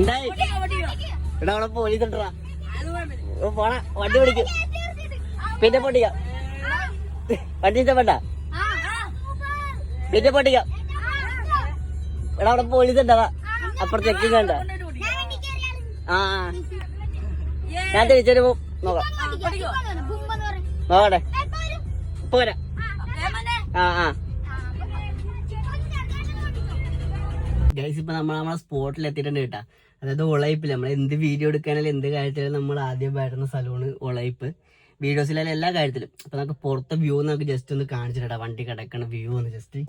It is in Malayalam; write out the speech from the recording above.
എന്തായി എടാ അവിടെ പോലീസ് ഉണ്ടടാ. പോണ വണ്ടി പിടിക്കും പിന്നെ പൊട്ടിക്കാം. വണ്ടി ഇഷ്ടപ്പെട്ട പിന്നെ പൊട്ടിക്കാം. എടാ അവിടെ പോലീസ് ഉണ്ടാവാ അപ്പുറത്ത് ചെക്കിങ് ഉണ്ട്. ആ ഞാൻ തിരിച്ചൊരു നോക്കാം നോക്കട്ടെ പോരാ. ആ ഗൈസ് ഇപ്പൊ നമ്മളെ സ്പോട്ടിൽ എത്തിയിട്ടുണ്ട് കേട്ടാ. അതായത് ഒളയിപ്പില്ല. നമ്മൾ എന്ത് വീഡിയോ എടുക്കാനാലും എന്ത് കാര്യത്തിലും നമ്മൾ ആദ്യം വരുന്ന സ്ഥലമാണ് ഒളയിപ്പ്. വീഡിയോസിലായാലും എല്ലാ കാര്യത്തിലും. അപ്പൊ നമുക്ക് പുറത്തെ വ്യൂ നമുക്ക് ജസ്റ്റ് ഒന്ന് കാണിച്ചിട്ടാ വണ്ടി കിടക്കണ വ്യൂ ഒന്ന് ജസ്റ്റ്